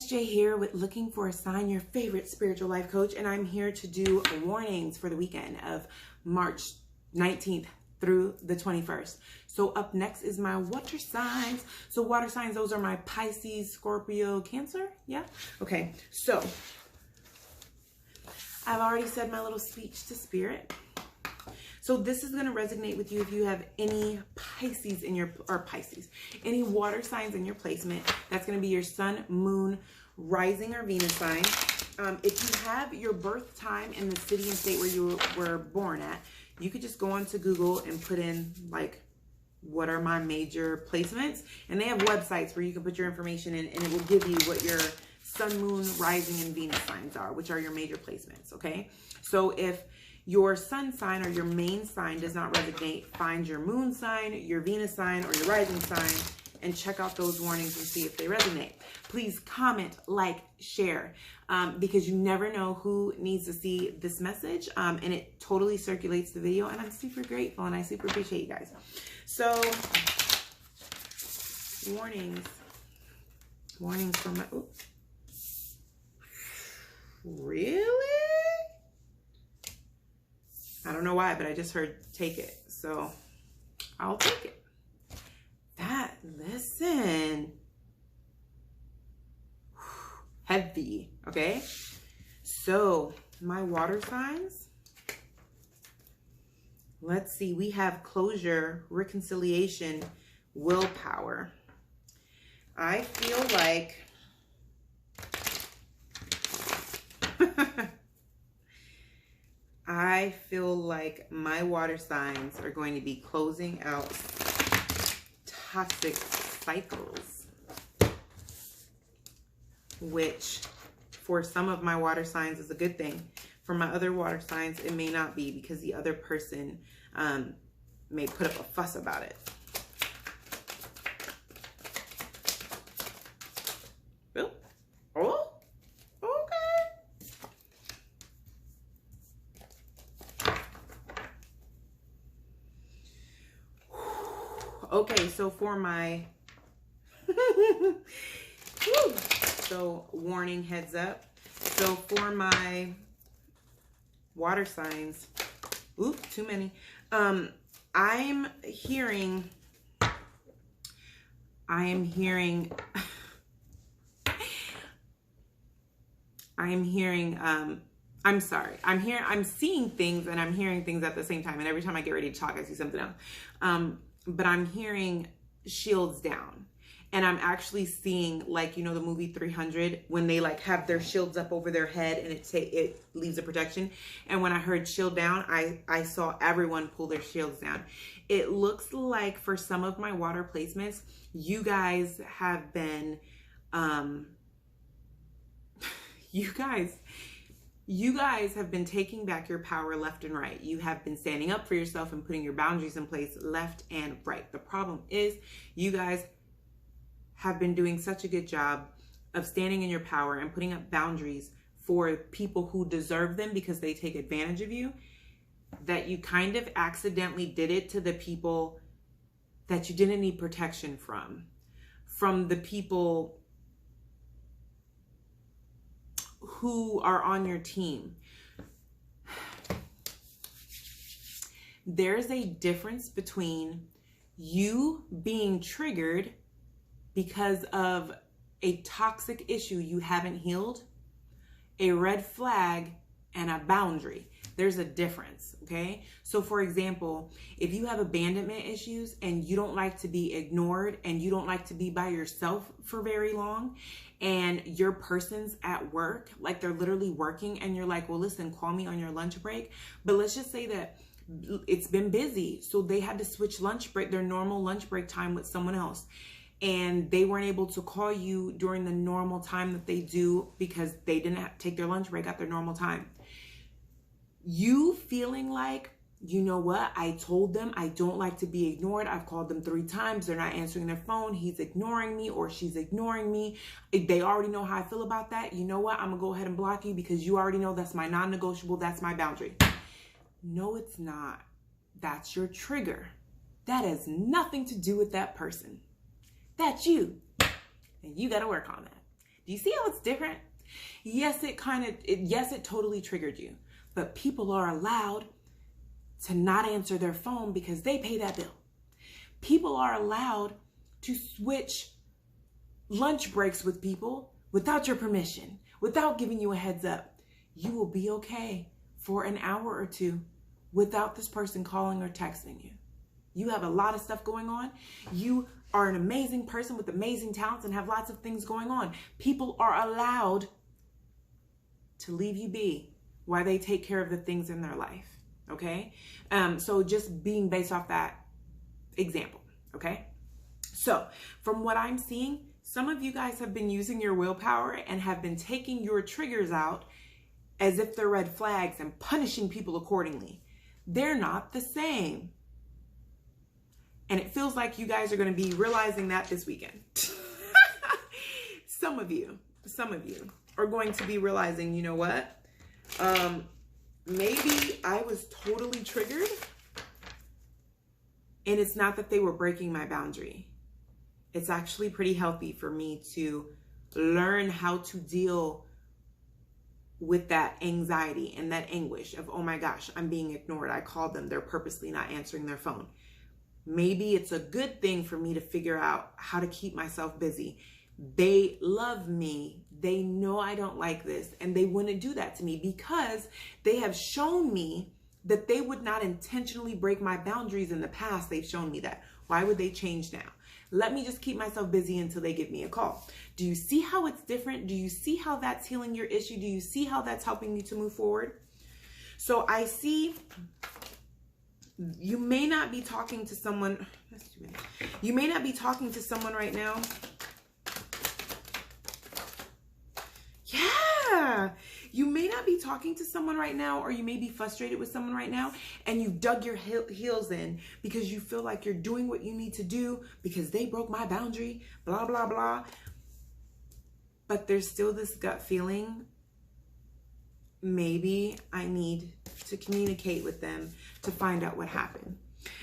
J here with Looking for a Sign, your favorite spiritual life coach, and I'm here to do warnings for the weekend of March 19th through the 21st. So up next is my water signs. So water signs, those are my Pisces, Scorpio, Cancer. Yeah. Okay. So I've already said my little speech to spirit. So this is going to resonate with you if you have any Pisces in your, any water signs in your placement. That's going to be your sun, moon, rising, or Venus sign. If you have your birth time in the city and state where you were born at, you could just go onto Google and put in like, what are my major placements? And they have websites where you can put your information in and it will give you what your sun, moon, rising, and Venus signs are, which are your major placements. Okay. So if your sun sign or your main sign does not resonate, find your moon sign, your Venus sign, or your rising sign, and check out those warnings and see if they resonate. Please comment, like, share, because you never know who needs to see this message, and it totally circulates the video, and I'm super grateful, and I super appreciate you guys. So, warnings from my, oops. Really? I don't know why, but I just heard take it. So I'll take it. Listen. Heavy, okay? So my water signs. Let's see. We have closure, reconciliation, willpower. I feel like my water signs are going to be closing out toxic cycles, which for some of my water signs is a good thing. For my other water signs, it may not be because the other person may put up a fuss about it. Oh, okay, so for my, so warning, heads up. So for my water signs, oop, too many. I'm hearing, I'm seeing things and I'm hearing things at the same time. And every time I get ready to talk, I see something else. But I'm hearing shields down, and I'm actually seeing, like, you know, the movie 300 when they like have their shields up over their head and it leaves a protection. And when I heard shield down, I saw everyone pull their shields down. It looks like for some of my water placements, you guys have been, you guys have been taking back your power left and right. You have been standing up for yourself and putting your boundaries in place left and right. The problem is you guys have been doing such a good job of standing in your power and putting up boundaries for people who deserve them because they take advantage of you, that you kind of accidentally did it to the people that you didn't need protection from the people who are on your team. There's a difference between you being triggered because of a toxic issue you haven't healed, a red flag, and a boundary. There's a difference, okay? So for example, if you have abandonment issues and you don't like to be ignored and you don't like to be by yourself for very long, and your person's at work, like they're literally working, and you're like, well, listen, call me on your lunch break. But let's just say that it's been busy, so they had to switch their normal lunch break time with someone else. And they weren't able to call you during the normal time that they do because they didn't have to take their lunch break at their normal time. You feeling like, you know what, I told them I don't like to be ignored. I've called them 3 times. They're not answering their phone. He's ignoring me or she's ignoring me. They already know how I feel about that. You know what? I'm going to go ahead and block you because you already know that's my non-negotiable. That's my boundary. No, it's not. That's your trigger. That has nothing to do with that person. That's you. And you got to work on that. Do you see how it's different? Yes, it totally triggered you. But people are allowed to not answer their phone because they pay that bill. People are allowed to switch lunch breaks with people without your permission, without giving you a heads up. You will be okay for an hour or two without this person calling or texting you. You have a lot of stuff going on. You are an amazing person with amazing talents and have lots of things going on. People are allowed to leave you be while they take care of the things in their life. Okay? So just being based off that example. Okay? So from what I'm seeing, some of you guys have been using your willpower and have been taking your triggers out as if they're red flags and punishing people accordingly. They're not the same. And it feels like you guys are going to be realizing that this weekend. Some of you are going to be realizing, you know what? Maybe I was totally triggered and it's not that they were breaking my boundary. It's actually pretty healthy for me to learn how to deal with that anxiety and that anguish of, oh my gosh, I'm being ignored. I called them. They're purposely not answering their phone. Maybe it's a good thing for me to figure out how to keep myself busy. They love me. They know I don't like this, and they wouldn't do that to me because they have shown me that they would not intentionally break my boundaries in the past. They've shown me that. Why would they change now? Let me just keep myself busy until they give me a call. Do you see how it's different? Do you see how that's healing your issue? Do you see how that's helping you to move forward? So I see you may not be talking to someone. You may not be talking to someone right now. Yeah. You may not be talking to someone right now, or you may be frustrated with someone right now, and you've dug your heels in because you feel like you're doing what you need to do because they broke my boundary, blah, blah, blah. But there's still this gut feeling, maybe I need to communicate with them to find out what happened.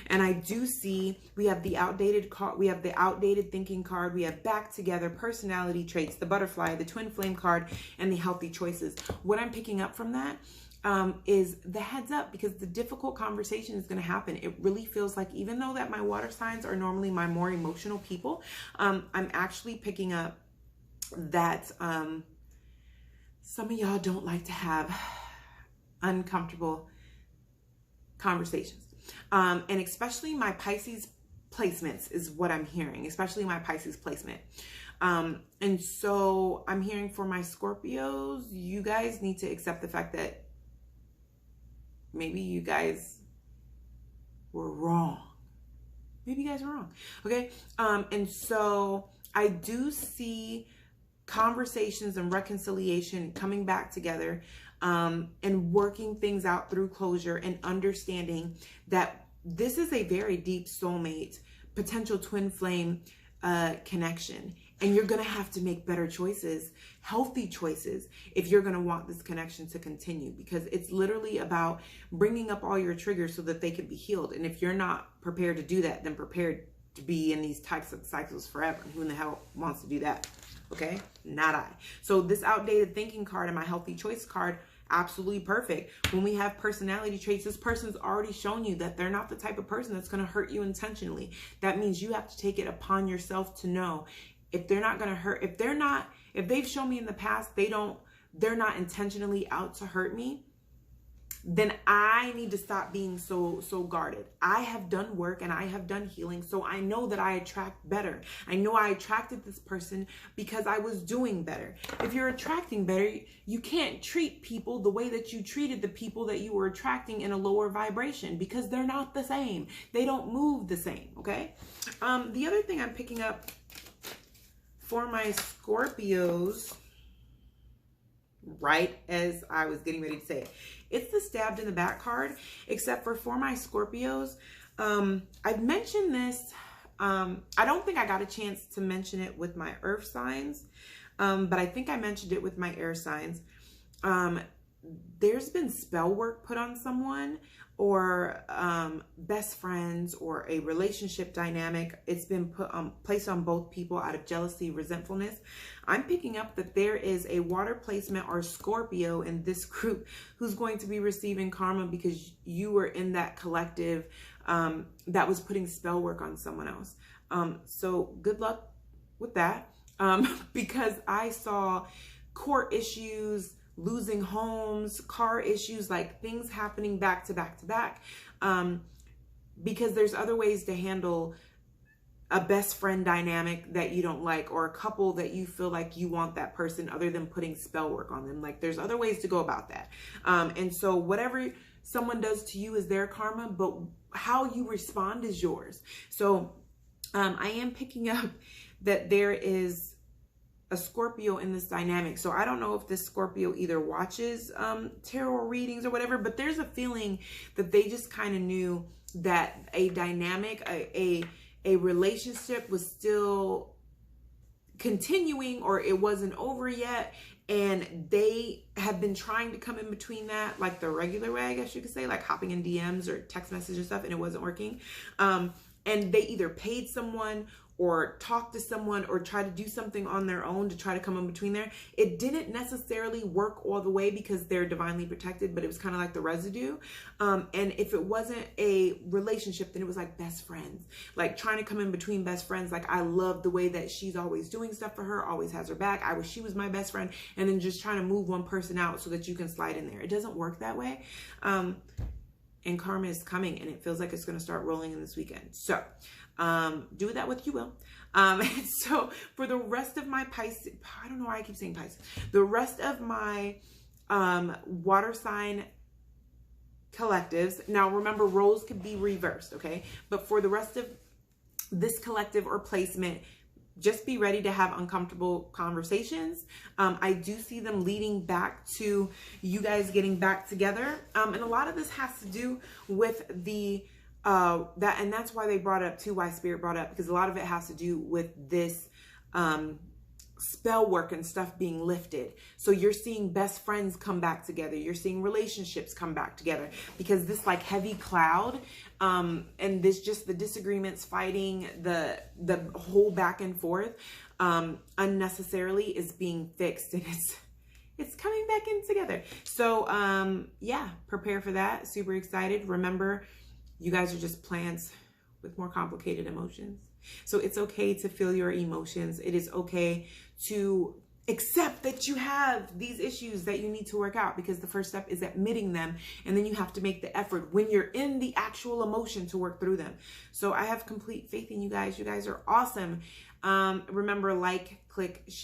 And I do see we have the outdated card, we have the outdated thinking card, we have back together, personality traits, the butterfly, the twin flame card, and the healthy choices. What I'm picking up from that is the heads up, because the difficult conversation is going to happen. It really feels like, even though that my water signs are normally my more emotional people, I'm actually picking up that some of y'all don't like to have uncomfortable conversations. And especially my Pisces placements is what I'm hearing, especially my Pisces placement. And so I'm hearing for my Scorpios, you guys need to accept the fact that maybe you guys were wrong. Maybe you guys were wrong. Okay. And so I do see conversations and reconciliation coming back together, and working things out through closure and understanding that this is a very deep soulmate, potential twin flame connection. And you're going to have to make better choices, healthy choices, if you're going to want this connection to continue, because it's literally about bringing up all your triggers so that they can be healed. And if you're not prepared to do that, then prepared to be in these types of cycles forever. Who in the hell wants to do that? Okay, not I. So this outdated thinking card and my healthy choice card, absolutely perfect. When we have personality traits, this person's already shown you that they're not the type of person that's going to hurt you intentionally. That means you have to take it upon yourself to know if they're not going to hurt, if they've shown me in the past, they're not intentionally out to hurt me, then I need to stop being so guarded. I have done work and I have done healing, so I know that I attract better. I know I attracted this person because I was doing better. If you're attracting better, you can't treat people the way that you treated the people that you were attracting in a lower vibration, because they're not the same. They don't move the same, okay? The other thing I'm picking up for my Scorpios, right as I was getting ready to say it, it's the stabbed in the back card, except for my Scorpios. I've mentioned this. I don't think I got a chance to mention it with my earth signs, but I think I mentioned it with my air signs. there's been spell work put on someone, or best friends, or a relationship dynamic. It's been placed on both people out of jealousy, resentfulness. I'm picking up that there is a water placement or Scorpio in this group who's going to be receiving karma because you were in that collective that was putting spell work on someone else. So good luck with that, because I saw court issues, losing homes, car issues, like things happening back to back to back, because there's other ways to handle a best friend dynamic that you don't like, or a couple that you feel like you want that person other than putting spell work on them. Like there's other ways to go about that. And so whatever someone does to you is their karma, but how you respond is yours. So I am picking up that there is a Scorpio in this dynamic. So I don't know if this Scorpio either watches tarot readings or whatever, but there's a feeling that they just kind of knew that a dynamic, a relationship was still continuing, or it wasn't over yet. And they have been trying to come in between that, like the regular way, I guess you could say, like hopping in DMs or text messages and stuff, and it wasn't working. And they either paid someone or talk to someone or try to do something on their own to try to come in between there. It didn't necessarily work all the way because they're divinely protected, but it was kind of like the residue. And if it wasn't a relationship, then it was like best friends, like trying to come in between best friends. Like, I love the way that she's always doing stuff for her, always has her back. I wish she was my best friend. And then just trying to move one person out so that you can slide in there. It doesn't work that way. And karma is coming, and it feels like it's going to start rolling in this weekend. So do that what you will. So for the rest of my Pisces, I don't know why I keep saying Pisces, the rest of my water sign collectives, now remember, roles could be reversed, okay? But for the rest of this collective or placement, just be ready to have uncomfortable conversations. I do see them leading back to you guys getting back together. And a lot of this has to do with the and that's why they brought it up too, why Spirit brought it up, because a lot of it has to do with this spell work and stuff being lifted. So you're seeing best friends come back together. You're seeing relationships come back together, because this like heavy cloud and this just the disagreements, fighting, the whole back and forth unnecessarily is being fixed, and it's coming back in together. So yeah, prepare for that. Super excited. Remember, you guys are just plants with more complicated emotions. So it's okay to feel your emotions. It is okay to accept that you have these issues that you need to work out, because the first step is admitting them. And then you have to make the effort when you're in the actual emotion to work through them. So I have complete faith in you guys. You guys are awesome. Remember, like, click, share.